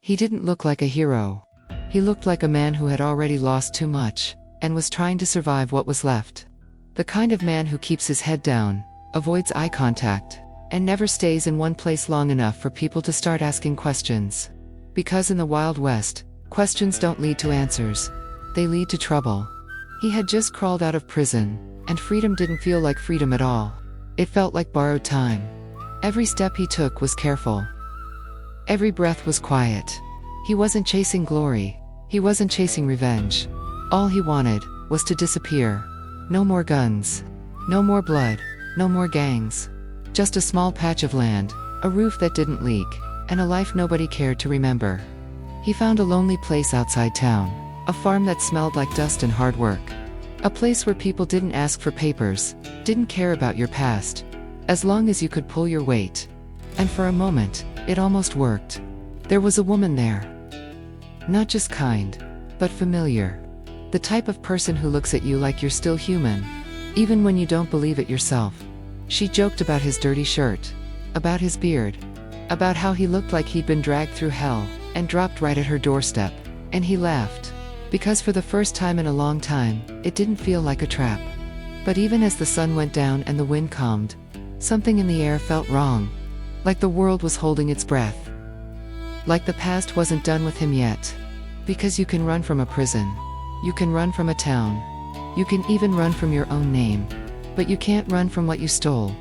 He didn't look like a hero. He looked like a man who had already lost too much, and was trying to survive what was left. The kind of man who keeps his head down, avoids eye contact, and never stays in one place long enough for people to start asking questions. Because in the Wild West, questions don't lead to answers. They lead to trouble. He had just crawled out of prison, and freedom didn't feel like freedom at all. It felt like borrowed time. Every step he took was careful. Every breath was quiet. He wasn't chasing glory. He wasn't chasing revenge. All he wanted was to disappear. No more guns. No more blood. No more gangs. Just a small patch of land, a roof that didn't leak, and a life nobody cared to remember. He found a lonely place outside town, a farm that smelled like dust and hard work. A place where people didn't ask for papers, didn't care about your past, as long as you could pull your weight. And for a moment, it almost worked. There was a woman there. Not just kind, but familiar. The type of person who looks at you like you're still human, even when you don't believe it yourself. She joked about his dirty shirt, about his beard, about how he looked like he'd been dragged through hell, and dropped right at her doorstep. And he laughed. Because for the first time in a long time, it didn't feel like a trap. But even as the sun went down and the wind calmed, something in the air felt wrong. Like the world was holding its breath. Like the past wasn't done with him yet. Because you can run from a prison. You can run from a town. You can even run from your own name. But you can't run from what you stole.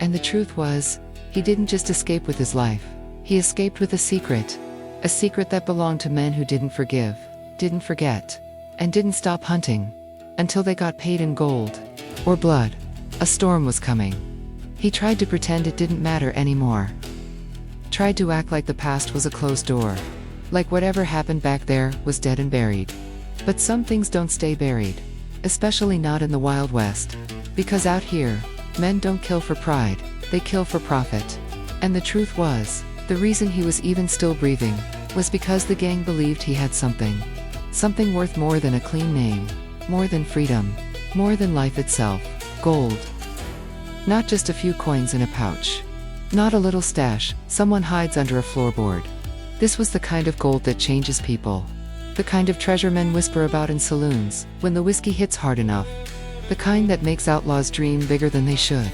And the truth was, he didn't just escape with his life. He escaped with a secret that belonged to men who didn't forgive, didn't forget, and didn't stop hunting until they got paid in gold or blood. A storm was coming. He tried to pretend it didn't matter anymore. Tried to act like the past was a closed door, like whatever happened back there was dead and buried. But some things don't stay buried, especially not in the Wild West, because out here, men don't kill for pride, they kill for profit. And the truth was, the reason he was even still breathing was because the gang believed he had something worth more than a clean name, more than freedom, more than life itself. Gold. Not just a few coins in a pouch. Not a little stash someone hides under a floorboard. This was the kind of gold that changes people. The kind of treasure men whisper about in saloons when the whiskey hits hard enough. The kind that makes outlaws dream bigger than they should.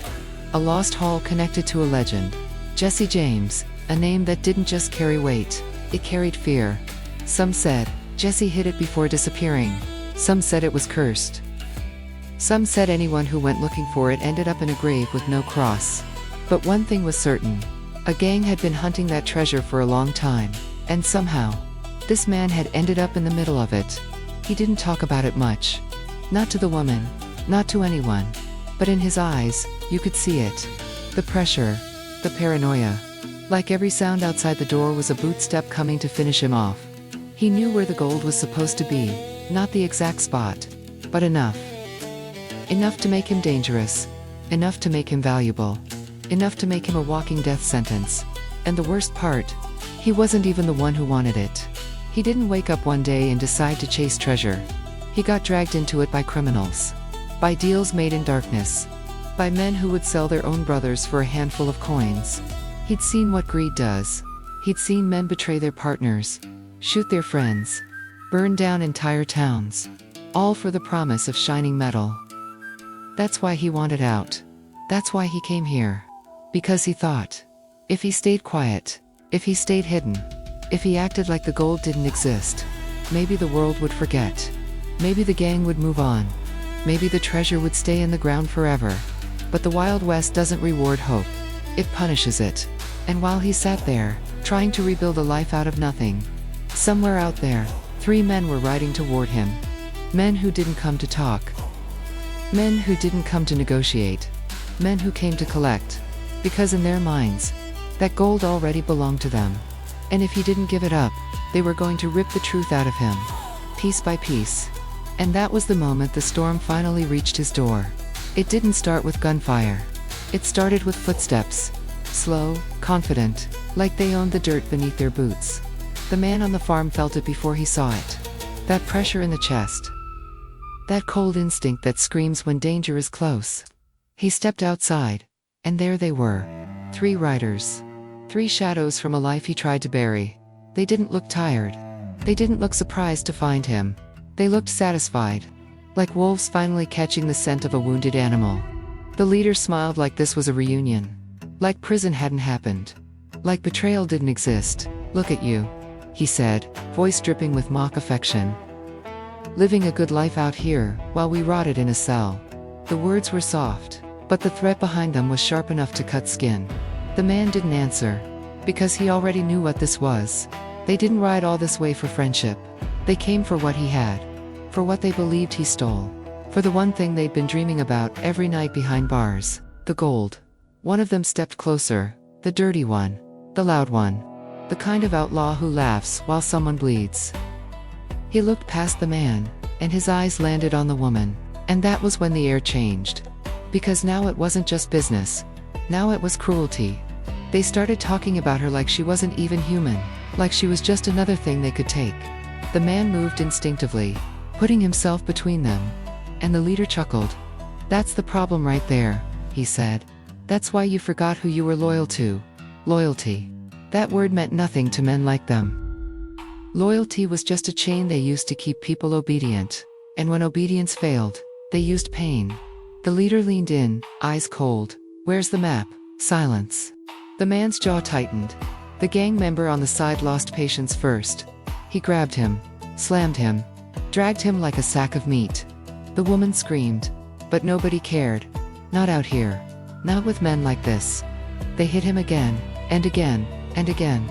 A lost haul connected to a legend. Jesse James, a name that didn't just carry weight, it carried fear. Some said, Jesse hid it before disappearing. Some said it was cursed. Some said anyone who went looking for it ended up in a grave with no cross. But one thing was certain. A gang had been hunting that treasure for a long time, and somehow, this man had ended up in the middle of it. He didn't talk about it much. Not to the woman, not to anyone. But in his eyes, you could see it. The pressure, the paranoia. Like every sound outside the door was a boot step coming to finish him off. He knew where the gold was supposed to be, not the exact spot, but enough. Enough to make him dangerous. Enough to make him valuable. Enough to make him a walking death sentence. And the worst part, he wasn't even the one who wanted it. He didn't wake up one day and decide to chase treasure. He got dragged into it by criminals. By deals made in darkness. By men who would sell their own brothers for a handful of coins. He'd seen what greed does. He'd seen men betray their partners, shoot their friends, burn down entire towns, all for the promise of shining metal. That's why he wanted out. That's why he came here. Because he thought, if he stayed quiet, if he stayed hidden, if he acted like the gold didn't exist, maybe the world would forget. Maybe the gang would move on. Maybe the treasure would stay in the ground forever. But the Wild West doesn't reward hope. It punishes it. And while he sat there, trying to rebuild a life out of nothing, somewhere out there, 3 men were riding toward him. Men who didn't come to talk. Men who didn't come to negotiate. Men who came to collect. Because in their minds, that gold already belonged to them. And if he didn't give it up, they were going to rip the truth out of him, piece by piece. And that was the moment the storm finally reached his door. It didn't start with gunfire. It started with footsteps. Slow, confident, like they owned the dirt beneath their boots. The man on the farm felt it before he saw it. That pressure in the chest. That cold instinct that screams when danger is close. He stepped outside, and there they were. 3 riders. 3 shadows from a life he tried to bury. They didn't look tired. They didn't look surprised to find him. They looked satisfied. Like wolves finally catching the scent of a wounded animal. The leader smiled like this was a reunion. Like prison hadn't happened. Like betrayal didn't exist. "Look at you," he said, voice dripping with mock affection. "Living a good life out here, while we rotted in a cell." The words were soft, but the threat behind them was sharp enough to cut skin. The man didn't answer, because he already knew what this was. They didn't ride all this way for friendship. They came for what he had. For what they believed he stole. For the one thing they'd been dreaming about every night behind bars. The gold. One of them stepped closer. The dirty one. The loud one. The kind of outlaw who laughs while someone bleeds. He looked past the man, and his eyes landed on the woman. And that was when the air changed. Because now it wasn't just business. Now it was cruelty. They started talking about her like she wasn't even human. Like she was just another thing they could take. The man moved instinctively, putting himself between them. And the leader chuckled. "That's the problem right there," he said. "That's why you forgot who you were loyal to. Loyalty. That word meant nothing to men like them. Loyalty was just a chain they used to keep people obedient. And when obedience failed, they used pain." The leader leaned in, eyes cold. "Where's the map?" Silence. The man's jaw tightened. The gang member on the side lost patience first. He grabbed him, slammed him, dragged him like a sack of meat. The woman screamed. But nobody cared. Not out here. Not with men like this. They hit him again, and again, and again.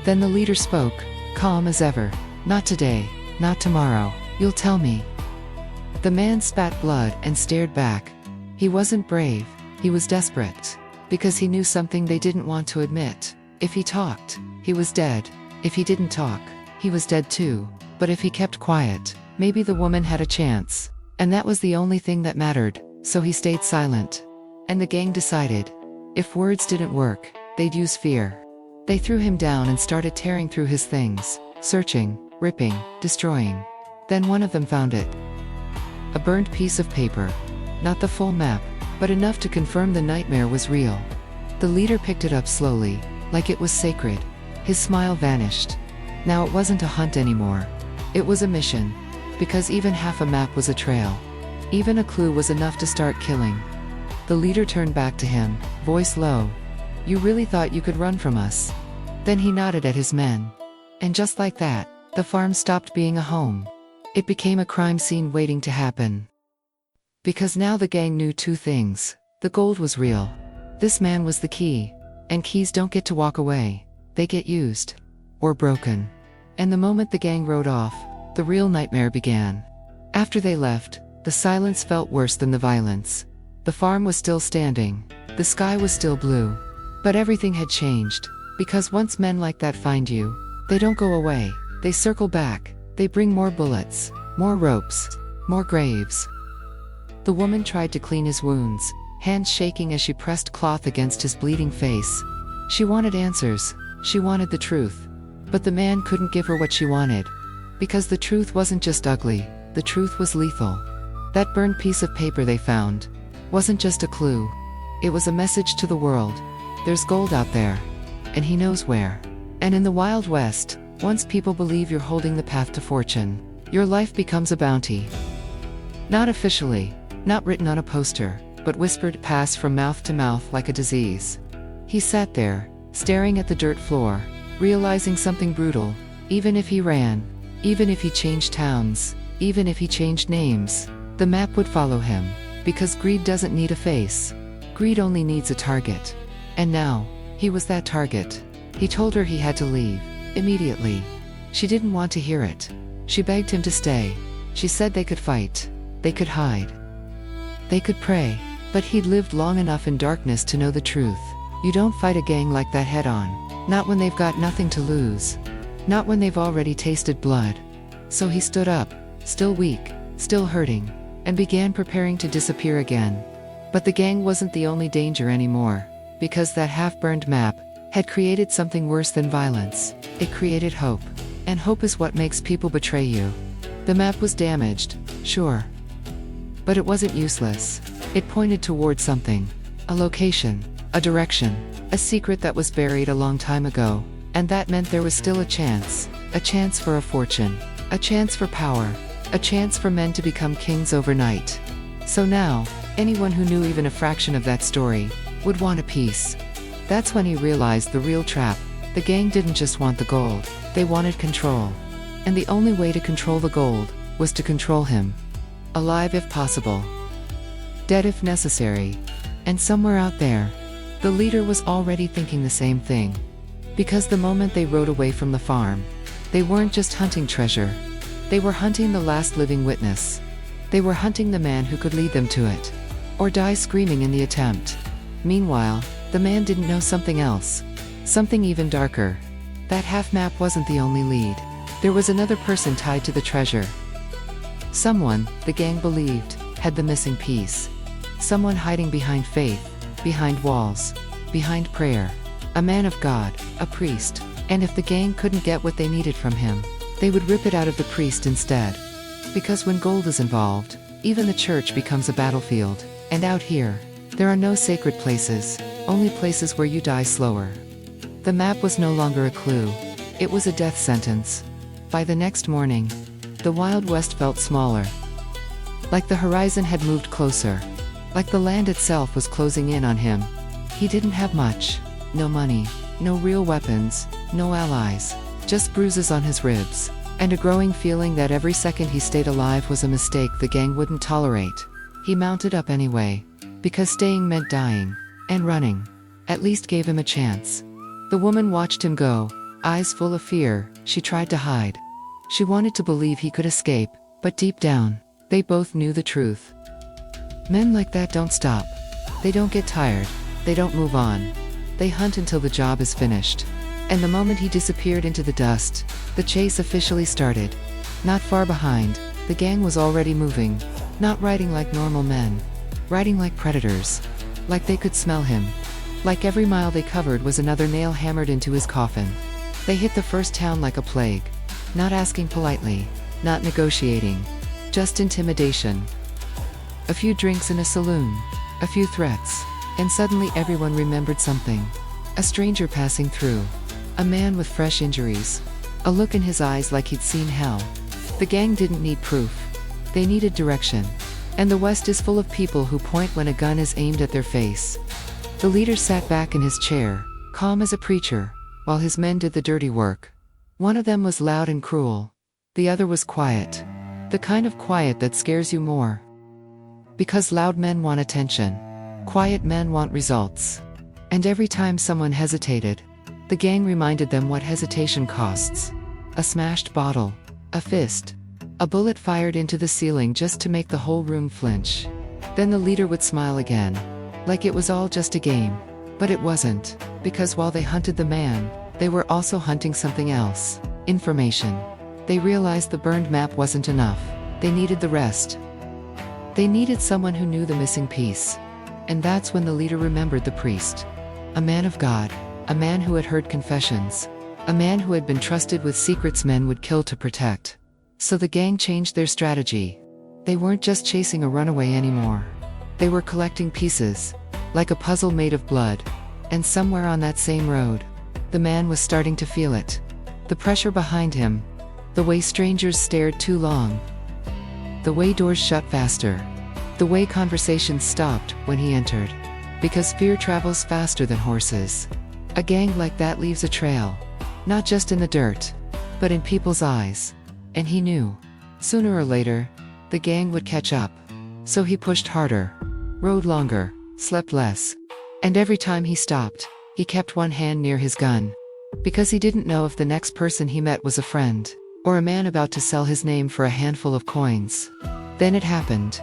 Then the leader spoke, calm as ever. "Not today, not tomorrow, you'll tell me." The man spat blood and stared back. He wasn't brave, he was desperate. Because he knew something they didn't want to admit. If he talked, he was dead. If he didn't talk, he was dead too. But if he kept quiet, maybe the woman had a chance. And that was the only thing that mattered, so he stayed silent. And the gang decided, if words didn't work, they'd use fear. They threw him down and started tearing through his things, searching, ripping, destroying. Then one of them found it. A burned piece of paper. Not the full map, but enough to confirm the nightmare was real. The leader picked it up slowly, like it was sacred. His smile vanished. Now it wasn't a hunt anymore. It was a mission. Because even half a map was a trail. Even a clue was enough to start killing. The leader turned back to him, voice low. "You really thought you could run from us?" Then he nodded at his men. And just like that, the farm stopped being a home. It became a crime scene waiting to happen. Because now the gang knew two things. The gold was real. This man was the key. And keys don't get to walk away. They get used. Or broken. And the moment the gang rode off, the real nightmare began. After they left, the silence felt worse than the violence. The farm was still standing. The sky was still blue. But everything had changed. Because once men like that find you, they don't go away. They circle back. They bring more bullets, more ropes, more graves. The woman tried to clean his wounds, hands shaking as she pressed cloth against his bleeding face. She wanted answers. She wanted the truth. But the man couldn't give her what she wanted. Because the truth wasn't just ugly, the truth was lethal. That burned piece of paper they found wasn't just a clue. It was a message to the world. There's gold out there. And he knows where. And in the Wild West, once people believe you're holding the path to fortune, your life becomes a bounty. Not officially, not written on a poster, but whispered passed from mouth to mouth like a disease. He sat there, staring at the dirt floor, realizing something brutal. Even if he ran, even if he changed towns, even if he changed names, the map would follow him. Because greed doesn't need a face. Greed only needs a target. And now, he was that target. He told her he had to leave, immediately. She didn't want to hear it. She begged him to stay. She said they could fight. They could hide. They could pray. But he'd lived long enough in darkness to know the truth. You don't fight a gang like that head on. Not when they've got nothing to lose. Not when they've already tasted blood. So he stood up, still weak, still hurting, and began preparing to disappear again. But the gang wasn't the only danger anymore. Because that half-burned map had created something worse than violence. It created hope. And hope is what makes people betray you. The map was damaged, sure. But it wasn't useless. It pointed toward something. A location, a direction, a secret that was buried a long time ago. And that meant there was still a chance for a fortune, a chance for power, a chance for men to become kings overnight. So now, anyone who knew even a fraction of that story would want a piece. That's when he realized the real trap. The gang didn't just want the gold, they wanted control. And the only way to control the gold was to control him. Alive if possible, dead if necessary. And somewhere out there, the leader was already thinking the same thing. Because the moment they rode away from the farm, they weren't just hunting treasure. They were hunting the last living witness. They were hunting the man who could lead them to it, or die screaming in the attempt. Meanwhile, the man didn't know something else, something even darker. That half map wasn't the only lead. There was another person tied to the treasure. Someone, the gang believed, had the missing piece. Someone hiding behind faith, behind walls, behind prayer. A man of God, a priest. And if the gang couldn't get what they needed from him, they would rip it out of the priest instead. Because when gold is involved, even the church becomes a battlefield. And out here, there are no sacred places, only places where you die slower. The map was no longer a clue. It was a death sentence. By the next morning, the Wild West felt smaller. Like the horizon had moved closer. Like the land itself was closing in on him. He didn't have much. No money, no real weapons, no allies. Just bruises on his ribs. And a growing feeling that every second he stayed alive was a mistake the gang wouldn't tolerate. He mounted up anyway. Because staying meant dying. And running. At least gave him a chance. The woman watched him go. Eyes full of fear, she tried to hide. She wanted to believe he could escape, but deep down, they both knew the truth. Men like that don't stop. They don't get tired. They don't move on. They hunt until the job is finished. And the moment he disappeared into the dust, the chase officially started. Not far behind, the gang was already moving. Not riding like normal men. Riding like predators. Like they could smell him. Like every mile they covered was another nail hammered into his coffin. They hit the first town like a plague. Not asking politely. Not negotiating. Just intimidation. A few drinks in a saloon. A few threats. And suddenly everyone remembered something. A stranger passing through. A man with fresh injuries. A look in his eyes like he'd seen hell. The gang didn't need proof. They needed direction. And the West is full of people who point when a gun is aimed at their face. The leader sat back in his chair, calm as a preacher, while his men did the dirty work. One of them was loud and cruel. The other was quiet. The kind of quiet that scares you more. Because loud men want attention. Quiet men want results. And every time someone hesitated, the gang reminded them what hesitation costs. A smashed bottle. A fist. A bullet fired into the ceiling just to make the whole room flinch. Then the leader would smile again. Like it was all just a game. But it wasn't. Because while they hunted the man, they were also hunting something else. Information. They realized the burned map wasn't enough. They needed the rest. They needed someone who knew the missing piece. And that's when the leader remembered the priest. A man of God. A man who had heard confessions. A man who had been trusted with secrets men would kill to protect. So the gang changed their strategy. They weren't just chasing a runaway anymore. They were collecting pieces, like a puzzle made of blood. And somewhere on that same road, the man was starting to feel it. The pressure behind him. The way strangers stared too long. The way doors shut faster. The way conversations stopped when he entered. Because fear travels faster than horses. A gang like that leaves a trail. Not just in the dirt, but in people's eyes. And he knew. Sooner or later, the gang would catch up. So he pushed harder. Rode longer. Slept less. And every time he stopped, he kept one hand near his gun. Because he didn't know if the next person he met was a friend, or a man about to sell his name for a handful of coins. Then it happened.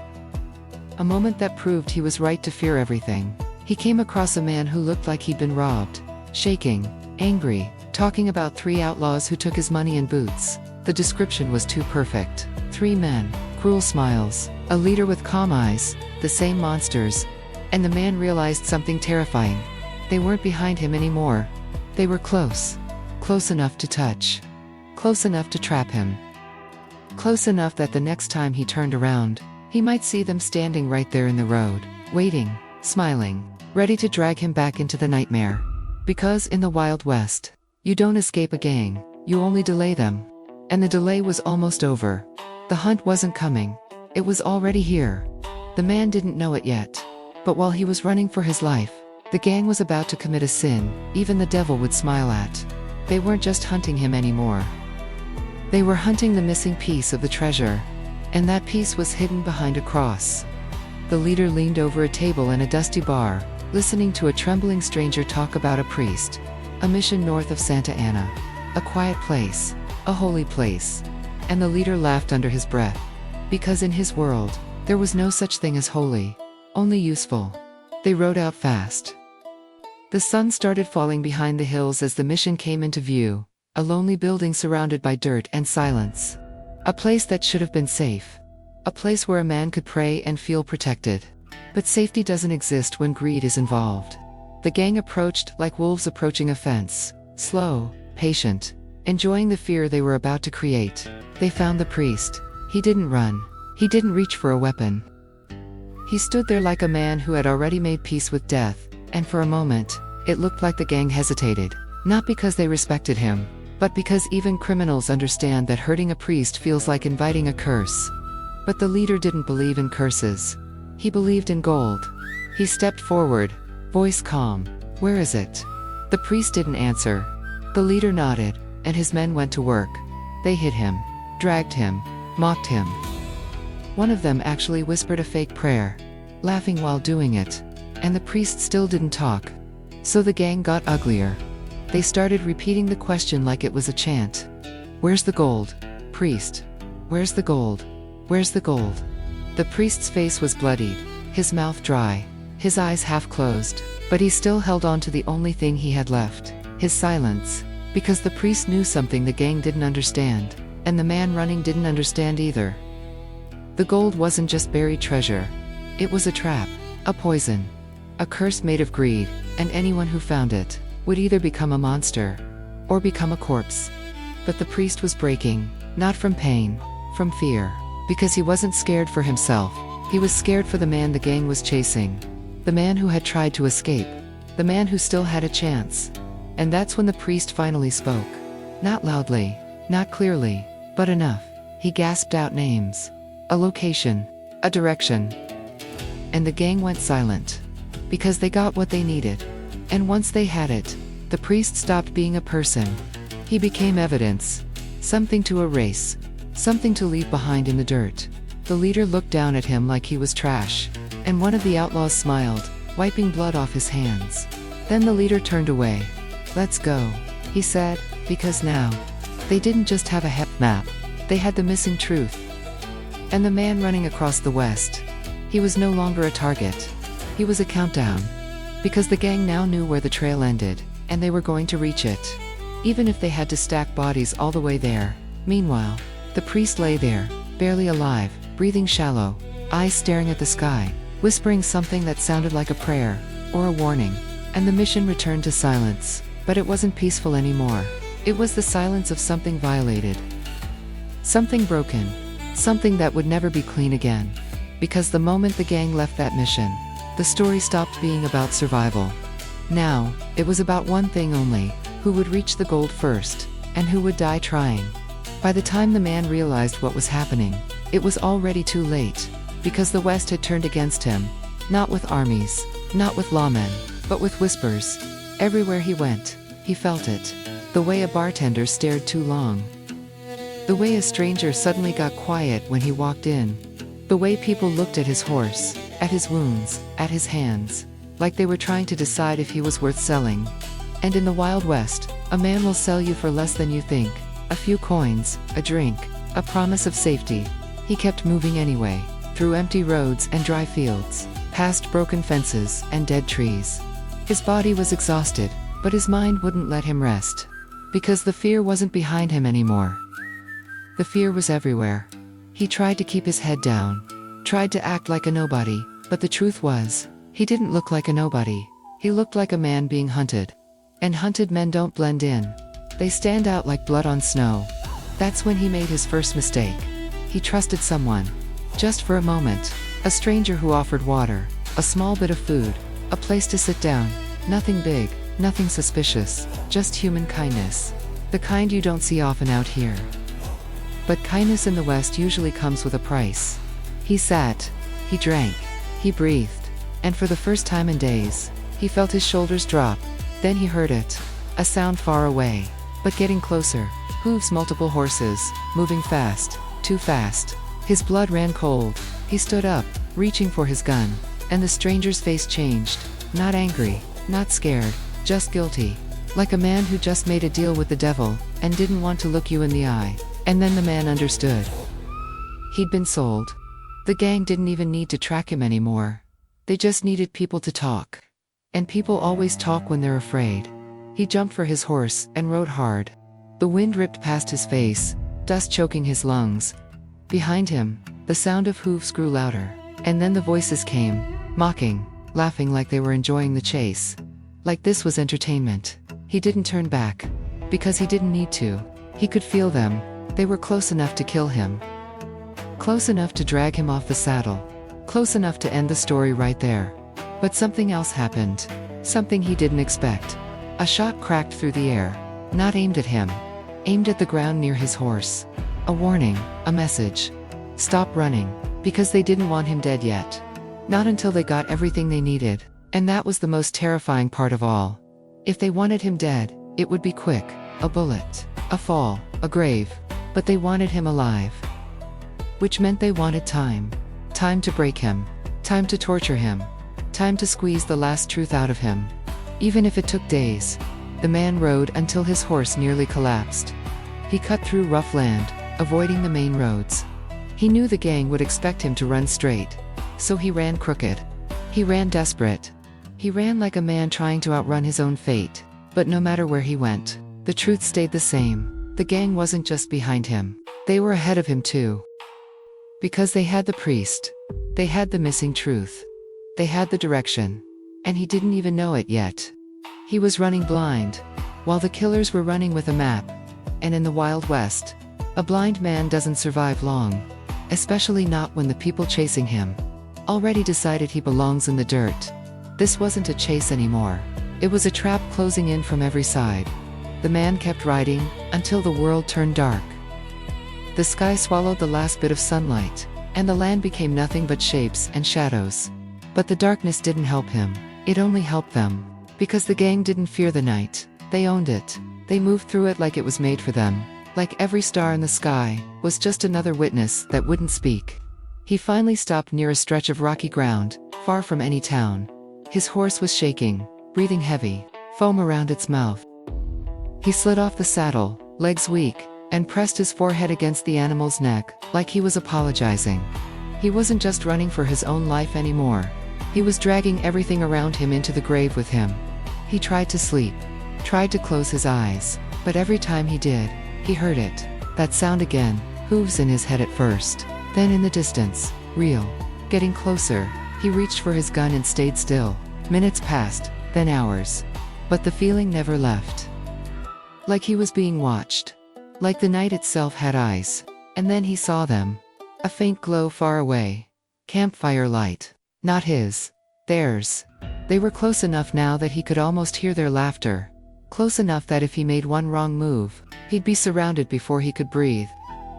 A moment that proved he was right to fear everything. He came across a man who looked like he'd been robbed. Shaking, angry, talking about 3 outlaws who took his money and boots. The description was too perfect. 3 men, cruel smiles, a leader with calm eyes, the same monsters. And the man realized something terrifying. They weren't behind him anymore. They were close. Close enough to touch. Close enough to trap him. Close enough that the next time he turned around, he might see them standing right there in the road, waiting, smiling, ready to drag him back into the nightmare. Because in the Wild West, You don't escape a gang, you only delay them. And the delay was almost over. The hunt wasn't coming. It was already here. The man didn't know it yet. But while he was running for his life, the gang was about to commit a sin even the devil would smile at. They weren't just hunting him anymore. They were hunting the missing piece of the treasure. And that piece was hidden behind a cross. The leader leaned over a table in a dusty bar, listening to a trembling stranger talk about a priest, a mission north of Santa Ana, a quiet place, a holy place. And the leader laughed under his breath. Because in his world, there was no such thing as holy, only useful. They rode out fast. The sun started falling behind the hills as the mission came into view, a lonely building surrounded by dirt and silence. A place that should have been safe. A place where a man could pray and feel protected. But safety doesn't exist when greed is involved. The gang approached like wolves approaching a fence, slow, patient, enjoying the fear they were about to create. They found the priest. He didn't run. He didn't reach for a weapon. He stood there like a man who had already made peace with death, and for a moment, it looked like the gang hesitated, not because they respected him, but because even criminals understand that hurting a priest feels like inviting a curse. But the leader didn't believe in curses. He believed in gold. He stepped forward, voice calm. "Where is it?" The priest didn't answer. The leader nodded, and his men went to work. They hit him, dragged him, mocked him. One of them actually whispered a fake prayer, laughing while doing it, and the priest still didn't talk. So the gang got uglier. They started repeating the question like it was a chant. "Where's the gold? Priest. Where's the gold? Where's the gold?" The priest's face was bloodied, his mouth dry, his eyes half closed, but he still held on to the only thing he had left, his silence, because the priest knew something the gang didn't understand, and the man running didn't understand either. The gold wasn't just buried treasure. It was a trap, a poison, a curse made of greed, and anyone who found it would either become a monster or become a corpse. But the priest was breaking, not from pain, from fear, because he wasn't scared for himself. He was scared for the man the gang was chasing, the man who had tried to escape, the man who still had a chance. And that's when the priest finally spoke. Not loudly, not clearly, but enough. He gasped out names, a location, a direction. And the gang went silent, because they got what they needed. And once they had it, the priest stopped being a person. He became evidence, something to erase, something to leave behind in the dirt. The leader looked down at him like he was trash, and one of the outlaws smiled, wiping blood off his hands. Then the leader turned away. "Let's go," he said, because now, they didn't just have a map, they had the missing truth. And the man running across the west, he was no longer a target. He was a countdown. Because the gang now knew where the trail ended, and they were going to reach it, even if they had to stack bodies all the way there. Meanwhile, the priest lay there, barely alive, breathing shallow, eyes staring at the sky, whispering something that sounded like a prayer, or a warning. And the mission returned to silence, but it wasn't peaceful anymore. It was the silence of something violated. Something broken. Something that would never be clean again. Because the moment the gang left that mission, the story stopped being about survival. Now, it was about one thing only: who would reach the gold first, and who would die trying. By the time the man realized what was happening, it was already too late, because the West had turned against him, not with armies, not with lawmen, but with whispers. Everywhere he went, he felt it. The way a bartender stared too long. The way a stranger suddenly got quiet when he walked in. The way people looked at his horse, at his wounds, at his hands, like they were trying to decide if he was worth selling. And in the Wild West, a man will sell you for less than you think. A few coins, a drink, a promise of safety. He kept moving anyway, through empty roads and dry fields, past broken fences and dead trees. His body was exhausted, but his mind wouldn't let him rest. Because the fear wasn't behind him anymore. The fear was everywhere. He tried to keep his head down, tried to act like a nobody, but the truth was, he didn't look like a nobody. He looked like a man being hunted. And hunted men don't blend in. They stand out like blood on snow. That's when he made his first mistake. He trusted someone. Just for a moment. A stranger who offered water, a small bit of food, a place to sit down. Nothing big, Nothing suspicious, just human kindness. The kind you don't see often out here. But kindness in the West usually comes with a price. He sat, he drank, he breathed, and for the first time in days, he felt his shoulders drop. Then he heard it. A sound far away, but getting closer. Hooves, multiple horses, moving fast, too fast. His blood ran cold. He stood up, reaching for his gun, and the stranger's face changed. Not angry, not scared, just guilty. Like a man who just made a deal with the devil, and didn't want to look you in the eye. And then the man understood. He'd been sold. The gang didn't even need to track him anymore. They just needed people to talk. And people always talk when they're afraid. He jumped for his horse and rode hard. The wind ripped past his face, dust choking his lungs. Behind him, the sound of hooves grew louder. And then the voices came, mocking, laughing like they were enjoying the chase. Like this was entertainment. He didn't turn back. Because he didn't need to. He could feel them. They were close enough to kill him. Close enough to drag him off the saddle. Close enough to end the story right there. But something else happened. Something he didn't expect. A shot cracked through the air. Not aimed at him. Aimed at the ground near his horse. A warning, a message. Stop running. Because they didn't want him dead yet. Not until they got everything they needed. And that was the most terrifying part of all. If they wanted him dead, it would be quick. A bullet. A fall. A grave. But they wanted him alive. Which meant they wanted time. Time to break him. Time to torture him. Time to squeeze the last truth out of him. Even if it took days. The man rode until his horse nearly collapsed. He cut through rough land, avoiding the main roads. He knew the gang would expect him to run straight. So he ran crooked. He ran desperate. He ran like a man trying to outrun his own fate. But no matter where he went, the truth stayed the same. The gang wasn't just behind him. They were ahead of him too. Because they had the priest. They had the missing truth. They had the direction. And he didn't even know it yet. He was running blind, while the killers were running with a map. And in the Wild West, a blind man doesn't survive long. Especially not when the people chasing him already decided he belongs in the dirt. This wasn't a chase anymore. It was a trap closing in from every side. The man kept riding, until the world turned dark. The sky swallowed the last bit of sunlight, and the land became nothing but shapes and shadows. But the darkness didn't help him. It only helped them. Because the gang didn't fear the night. They owned it. They moved through it like it was made for them. Like every star in the sky was just another witness that wouldn't speak. He finally stopped near a stretch of rocky ground, far from any town. His horse was shaking, breathing heavy, foam around its mouth. He slid off the saddle, legs weak, and pressed his forehead against the animal's neck, like he was apologizing. He wasn't just running for his own life anymore. He was dragging everything around him into the grave with him. He tried to sleep, tried to close his eyes, but every time he did, he heard it. That sound again, hooves in his head at first, then in the distance, real. Getting closer, he reached for his gun and stayed still. Minutes passed, then hours. But the feeling never left. Like he was being watched. Like the night itself had eyes. And then he saw them. A faint glow far away. Campfire light. Not his. Theirs. They were close enough now that he could almost hear their laughter. Close enough that if he made one wrong move, he'd be surrounded before he could breathe.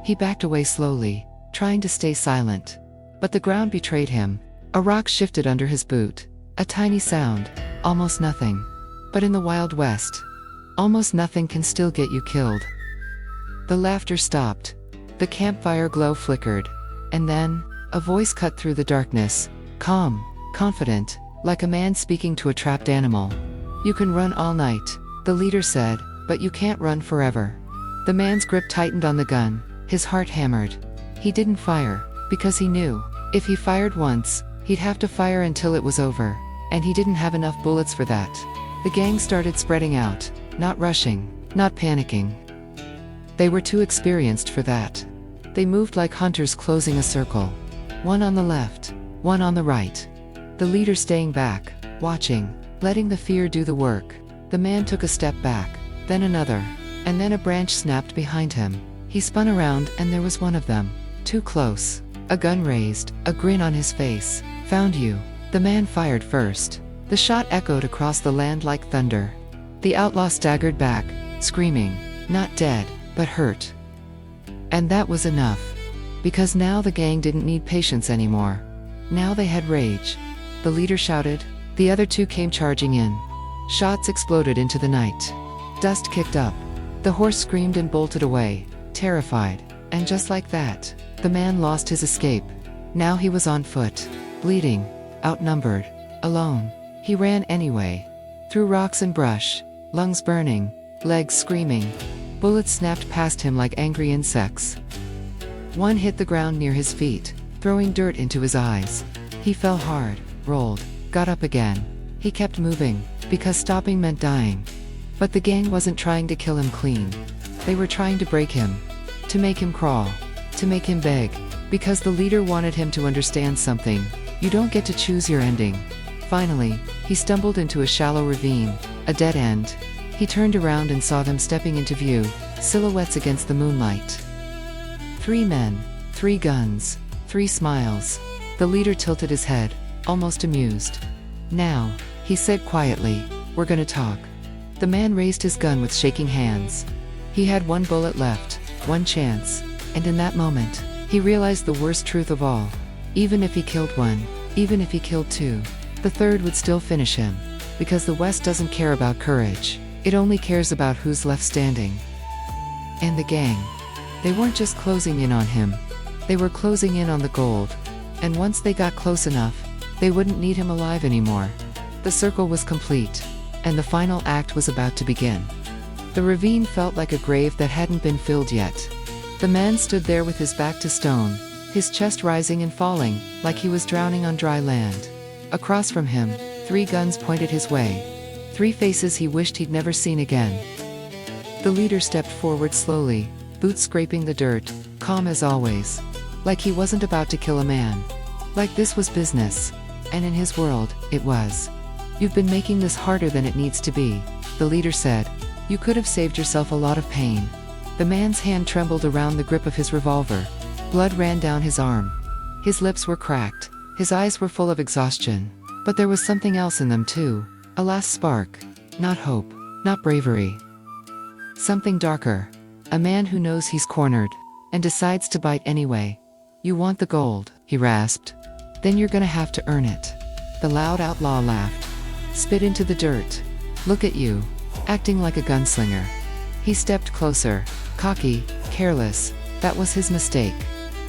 He backed away slowly, trying to stay silent. But the ground betrayed him. A rock shifted under his boot. A tiny sound. Almost nothing. But in the Wild West, almost nothing can still get you killed. The laughter stopped. The campfire glow flickered. And then, a voice cut through the darkness. Calm, confident, like a man speaking to a trapped animal. You can run all night, the leader said, but you can't run forever. The man's grip tightened on the gun, his heart hammered. He didn't fire, because he knew, if he fired once, he'd have to fire until it was over, and he didn't have enough bullets for that. The gang started spreading out, not rushing, not panicking. They were too experienced for that. They moved like hunters closing a circle. One on the left, one on the right. The leader staying back, watching, letting the fear do the work. The man took a step back, then another, and then a branch snapped behind him. He spun around and there was one of them. Too close. A gun raised, a grin on his face. Found you. The man fired first. The shot echoed across the land like thunder. The outlaw staggered back, screaming, not dead, but hurt. And that was enough. Because now the gang didn't need patience anymore. Now they had rage. The leader shouted. The other two came charging in. Shots exploded into the night. Dust kicked up. The horse screamed and bolted away, terrified. And just like that, the man lost his escape. Now he was on foot, bleeding, outnumbered, alone. He ran anyway. Through rocks and brush, lungs burning, legs screaming. Bullets snapped past him like angry insects. One hit the ground near his feet, throwing dirt into his eyes. He fell hard, rolled, got up again. He kept moving, because stopping meant dying. But the gang wasn't trying to kill him clean. They were trying to break him, to make him crawl, to make him beg, because the leader wanted him to understand something. You don't get to choose your ending. Finally, he stumbled into a shallow ravine, a dead end. He turned around and saw them stepping into view, silhouettes against the moonlight. 3 men, 3 guns, 3 smiles. The leader tilted his head, almost amused. Now, he said quietly, we're gonna talk. The man raised his gun with shaking hands. He had 1 bullet left, 1 chance, and in that moment, he realized the worst truth of all. Even if he killed 1, even if he killed 2, the 3rd would still finish him. Because the West doesn't care about courage, it only cares about who's left standing. And the gang. They weren't just closing in on him. They were closing in on the gold. And once they got close enough, they wouldn't need him alive anymore. The circle was complete, and the final act was about to begin. The ravine felt like a grave that hadn't been filled yet. The man stood there with his back to stone, his chest rising and falling, like he was drowning on dry land. Across from him, 3 guns pointed his way. 3 faces he wished he'd never seen again. The leader stepped forward slowly, boots scraping the dirt, calm as always. Like he wasn't about to kill a man. Like this was business. And in his world, it was. You've been making this harder than it needs to be, the leader said. You could have saved yourself a lot of pain. The man's hand trembled around the grip of his revolver. Blood ran down his arm. His lips were cracked. His eyes were full of exhaustion. But there was something else in them too. A last spark. Not hope. Not bravery. Something darker. A man who knows he's cornered. And decides to bite anyway. You want the gold, he rasped. Then you're gonna have to earn it. The loud outlaw laughed. Spit into the dirt. Look at you. Acting like a gunslinger. He stepped closer. Cocky, careless. That was his mistake.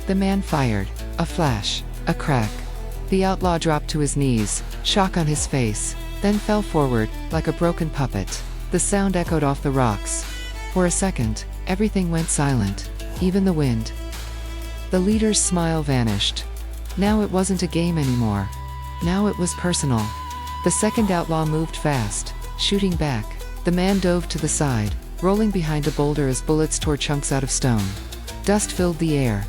The man fired. A flash. A crack. The outlaw dropped to his knees, shock on his face, then fell forward, like a broken puppet. The sound echoed off the rocks. For a second, everything went silent, even the wind. The leader's smile vanished. Now it wasn't a game anymore. Now it was personal. The second outlaw moved fast, shooting back. The man dove to the side, rolling behind a boulder as bullets tore chunks out of stone. Dust filled the air.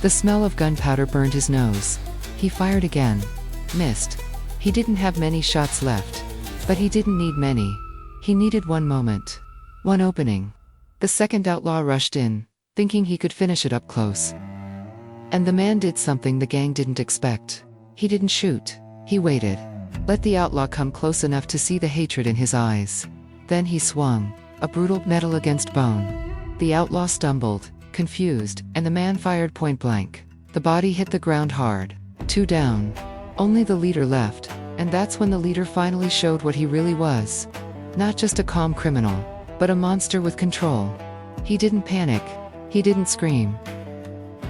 The smell of gunpowder burned his nose. He fired again. Missed. He didn't have many shots left. But he didn't need many. He needed 1 moment. 1 opening. The second outlaw rushed in, thinking he could finish it up close. And the man did something the gang didn't expect. He didn't shoot. He waited. Let the outlaw come close enough to see the hatred in his eyes. Then he swung, a brutal metal against bone. The outlaw stumbled, confused, and the man fired point blank. The body hit the ground hard. 2 down. Only the leader left, and that's when the leader finally showed what he really was. Not just a calm criminal, but a monster with control. He didn't panic. He didn't scream.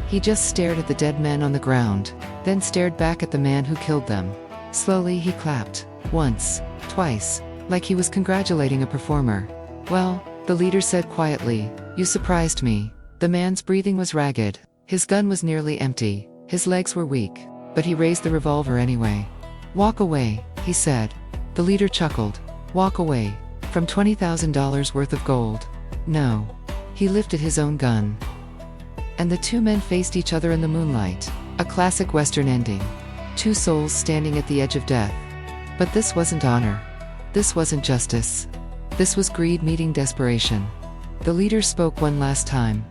He just stared at the dead men on the ground, then stared back at the man who killed them. Slowly he clapped. Once, twice, like he was congratulating a performer. Well, the leader said quietly, you surprised me. The man's breathing was ragged. His gun was nearly empty. His legs were weak. But he raised the revolver anyway. Walk away, he said. The leader chuckled. Walk away. From $20,000 worth of gold. No. He lifted his own gun. And the 2 men faced each other in the moonlight. A classic Western ending. 2 souls standing at the edge of death. But this wasn't honor. This wasn't justice. This was greed meeting desperation. The leader spoke one last time.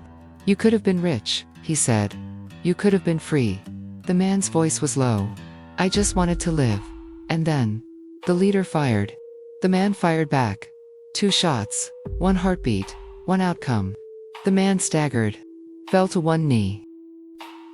You could have been rich, he said. You could have been free. The man's voice was low. I just wanted to live. And then, the leader fired. The man fired back. 2 shots, 1 heartbeat, 1 outcome. The man staggered, fell to one knee.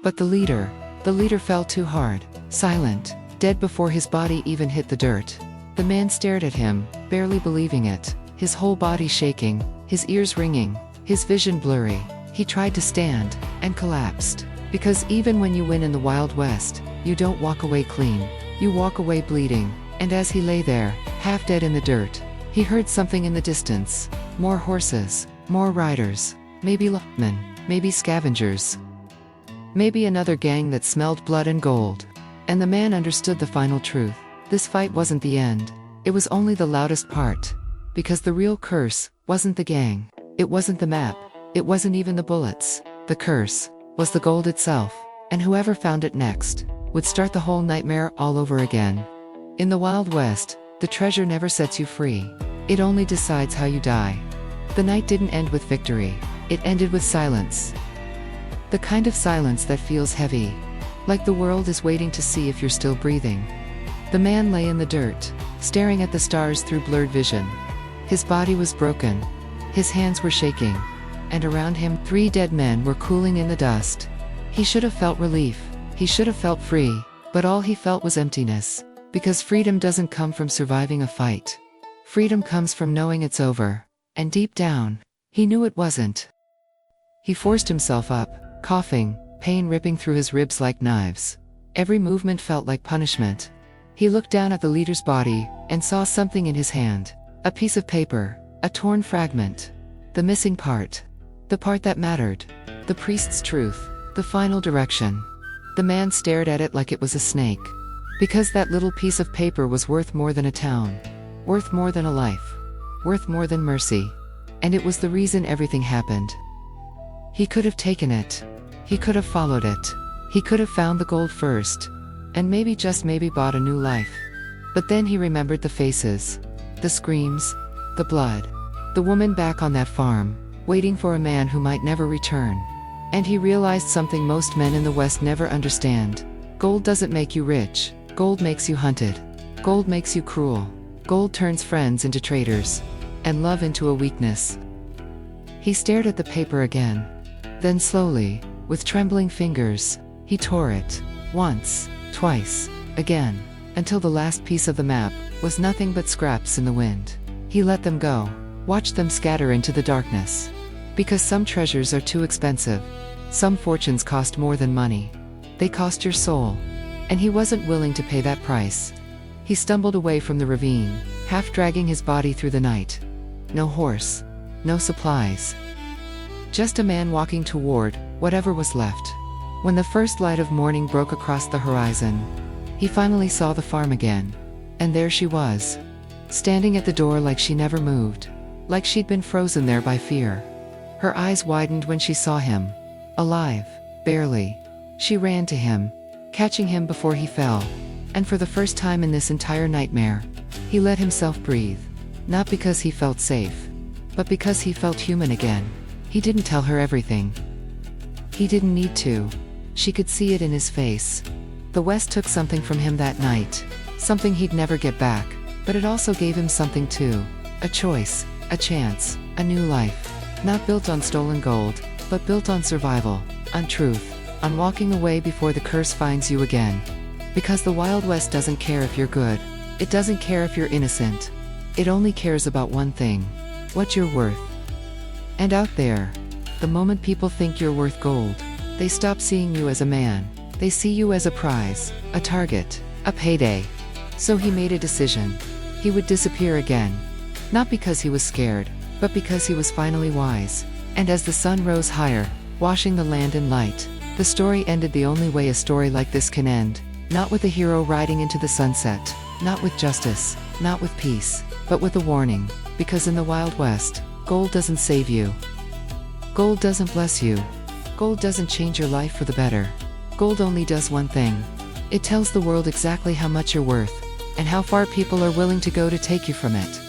But the leader fell too hard, silent, dead before his body even hit the dirt. The man stared at him, barely believing it, his whole body shaking, his ears ringing, his vision blurry. He tried to stand, and collapsed. Because even when you win in the Wild West, you don't walk away clean. You walk away bleeding. And as he lay there, half dead in the dirt, he heard something in the distance. More horses, more riders, maybe lockmen, maybe scavengers. Maybe another gang that smelled blood and gold. And the man understood the final truth. This fight wasn't the end. It was only the loudest part. Because the real curse wasn't the gang. It wasn't the map. It wasn't even the bullets. The curse was the gold itself. And whoever found it next would start the whole nightmare all over again. In the Wild West, the treasure never sets you free. It only decides how you die. The night didn't end with victory. It ended with silence. The kind of silence that feels heavy. Like the world is waiting to see if you're still breathing. The man lay in the dirt, staring at the stars through blurred vision. His body was broken. His hands were shaking. And around him, 3 dead men were cooling in the dust. He should have felt relief. He should have felt free. But all he felt was emptiness. Because freedom doesn't come from surviving a fight. Freedom comes from knowing it's over. And deep down, he knew it wasn't. He forced himself up, coughing, pain ripping through his ribs like knives. Every movement felt like punishment. He looked down at the leader's body, and saw something in his hand. A piece of paper, a torn fragment. The missing part. The part that mattered. The priest's truth. The final direction. The man stared at it like it was a snake. Because that little piece of paper was worth more than a town. Worth more than a life. Worth more than mercy. And it was the reason everything happened. He could have taken it. He could have followed it. He could have found the gold first. And maybe, just maybe, bought a new life. But then he remembered the faces. The screams. The blood. The woman back on that farm, waiting for a man who might never return. And he realized something most men in the West never understand. Gold doesn't make you rich. Gold makes you hunted. Gold makes you cruel. Gold turns friends into traitors. And love into a weakness. He stared at the paper again. Then slowly, with trembling fingers, he tore it. Once, twice, again, until the last piece of the map was nothing but scraps in the wind. He let them go, watched them scatter into the darkness. Because some treasures are too expensive. Some fortunes cost more than money. They cost your soul. And he wasn't willing to pay that price. He stumbled away from the ravine, half dragging his body through the night. No horse. No supplies. Just a man walking toward whatever was left. When the first light of morning broke across the horizon, he finally saw the farm again. And there she was. Standing at the door like she never moved. Like she'd been frozen there by fear. Her eyes widened when she saw him. Alive. Barely. She ran to him, catching him before he fell. And for the first time in this entire nightmare, he let himself breathe. Not because he felt safe, but because he felt human again. He didn't tell her everything. He didn't need to. She could see it in his face. The West took something from him that night. Something he'd never get back. But it also gave him something too. A choice. A chance. A new life. Not built on stolen gold, but built on survival. On truth. On walking away before the curse finds you again. Because the Wild West doesn't care if you're good. It doesn't care if you're innocent. It only cares about one thing. What you're worth. And out there, the moment people think you're worth gold, they stop seeing you as a man. They see you as a prize, a target, a payday. So he made a decision. He would disappear again. Not because he was scared, but because he was finally wise. And as the sun rose higher, washing the land in light, the story ended the only way a story like this can end. Not with a hero riding into the sunset. Not with justice. Not with peace. But with a warning. Because in the Wild West, gold doesn't save you. Gold doesn't bless you. Gold doesn't change your life for the better. Gold only does one thing. It tells the world exactly how much you're worth, and how far people are willing to go to take you from it.